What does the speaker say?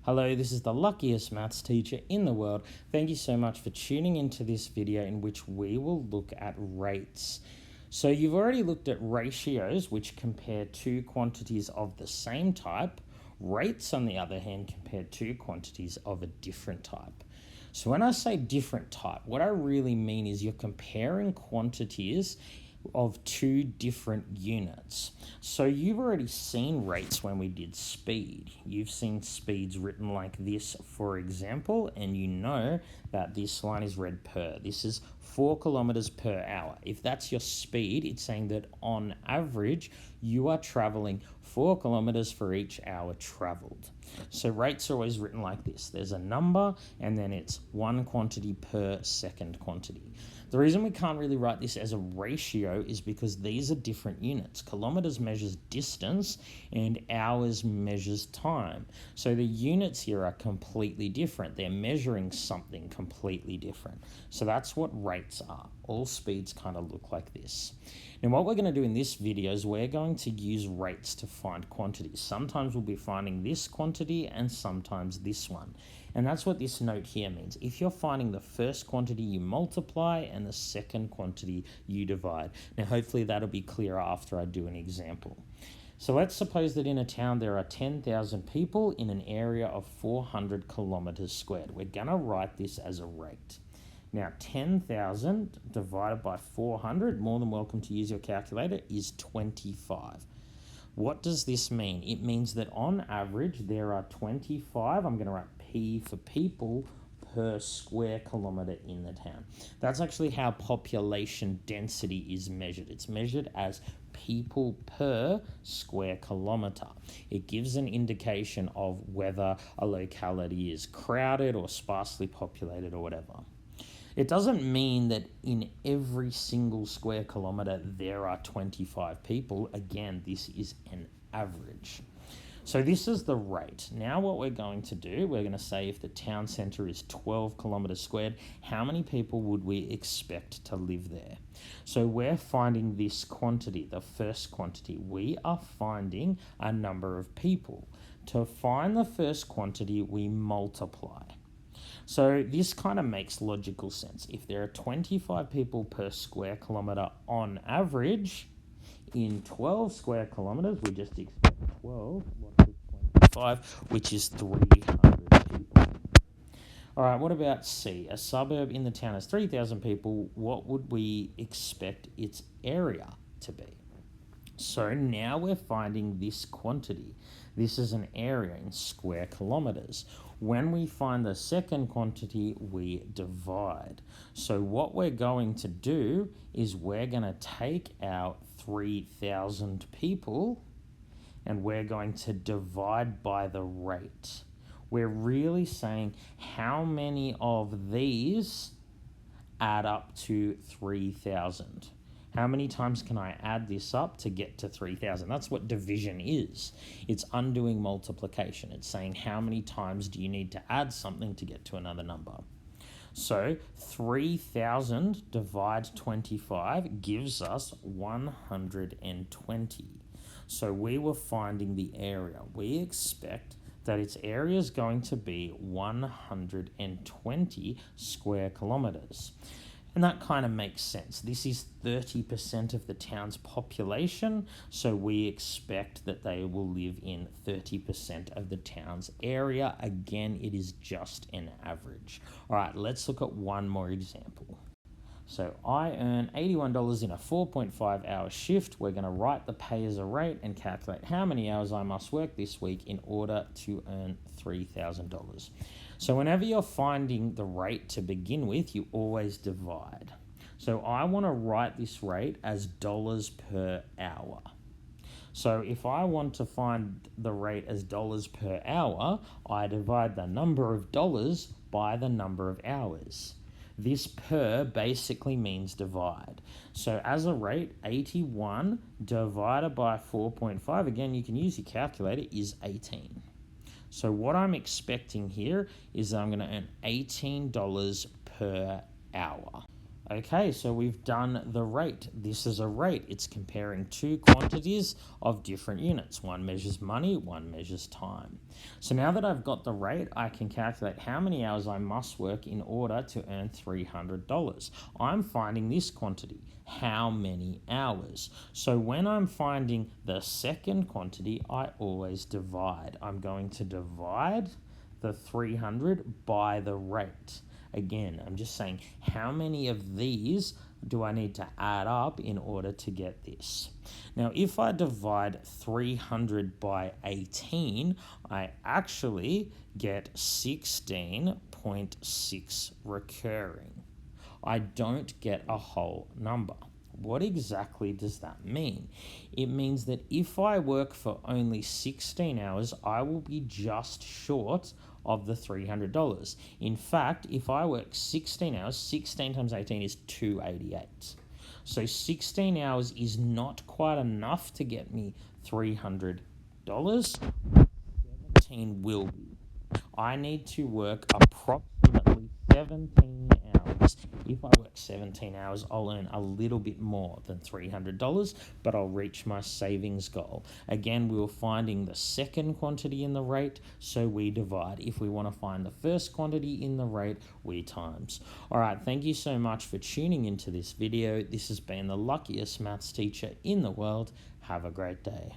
Hello, this is the luckiest maths teacher in the world. Thank you so much for tuning into this video in which we will look at rates. So you've already looked at ratios, which compare two quantities of the same type. Rates, on the other hand, compare two quantities of a different type. So when I say different type, what I really mean is you're comparing quantities of two different units. So you've already seen rates when we did speed. You've seen speeds written like this, for example, and you know that this line is read per. This is 4 kilometers per hour. If that's your speed, it's saying that on average, you are traveling 4 kilometers for each hour traveled. So rates are always written like this. There's a number and then it's one quantity per second quantity. The reason we can't really write this as a ratio is because these are different units. Kilometers measures distance and hours measures time. So the units here are completely different. They're measuring something completely different. So that's what rates are. All speeds kind of look like this. Now what we're going to do in this video is we're going to use rates to find quantities. Sometimes we'll be finding this quantity and sometimes this one. And that's what this note here means. If you're finding the first quantity, you multiply, and the second quantity, you divide. Now, hopefully that'll be clearer after I do an example. So let's suppose that in a town there are 10,000 people in an area of 400 kilometers squared. We're going to write this as a rate. Now, 10,000 divided by 400, more than welcome to use your calculator, is 25. What does this mean? It means that on average there are 25, I'm going to write P for people, per square kilometre in the town. That's actually how population density is measured. It's measured as people per square kilometre. It gives an indication of whether a locality is crowded or sparsely populated or whatever. It doesn't mean that in every single square kilometre there are 25 people. Again, this is an average. So this is the rate. Now what we're going to do, we're going to say if the town centre is 12 kilometres squared, how many people would we expect to live there? So we're finding this quantity, the first quantity. We are finding a number of people. To find the first quantity, we multiply. So this kind of makes logical sense. If there are 25 people per square kilometre on average, in 12 square kilometres, we just expect 12, what's 25, which is 300 people. All right, what about C? A suburb in the town has 3,000 people. What would we expect its area to be? So now we're finding this quantity. This is an area in square kilometres. When we find the second quantity, we divide. So what we're going to do is we're going to take our 3,000 people and we're going to divide by the rate. We're really saying how many of these add up to 3,000. How many times can I add this up to get to 3,000? That's what division is. It's undoing multiplication. It's saying how many times do you need to add something to get to another number. So 3,000 divided 25 gives us 120. So we were finding the area. We expect that its area is going to be 120 square kilometres. And that kind of makes sense. This is 30% of the town's population, so we expect that they will live in 30% of the town's area. Again, it is just an average. All right, let's look at one more example. So I earn $81 in a 4.5 hour shift. We're going to write the pay as a rate and calculate how many hours I must work this week in order to earn $3,000. So whenever you're finding the rate to begin with, you always divide. So I want to write this rate as dollars per hour. So if I want to find the rate as dollars per hour, I divide the number of dollars by the number of hours. This per basically means divide. So as a rate, 81 divided by 4.5, again, you can use your calculator, is 18. So what I'm expecting here is that I'm going to earn $18 per hour. Okay, so we've done the rate. This is a rate. It's comparing two quantities of different units. One measures money, one measures time. So now that I've got the rate, I can calculate how many hours I must work in order to earn $300. I'm finding this quantity, how many hours. So when I'm finding the second quantity, I always divide. I'm going to divide the 300 by the rate. Again, I'm just saying how many of these do I need to add up in order to get this? Now, if I divide 300 by 18, I actually get 16.6 recurring. I don't get a whole number. What exactly does that mean? It means that if I work for only 16 hours, I will be just short of the $300. In fact, if I work 16 hours, 16 times 18 is 288. So 16 hours is not quite enough to get me $300. 17 will be. I need to work approximately 17 hours. If I work 17 hours, I'll earn a little bit more than $300, but I'll reach my savings goal. Again, we were finding the second quantity in the rate, so we divide. If we want to find the first quantity in the rate, we times. All right, thank you so much for tuning into this video. This has been the luckiest maths teacher in the world. Have a great day.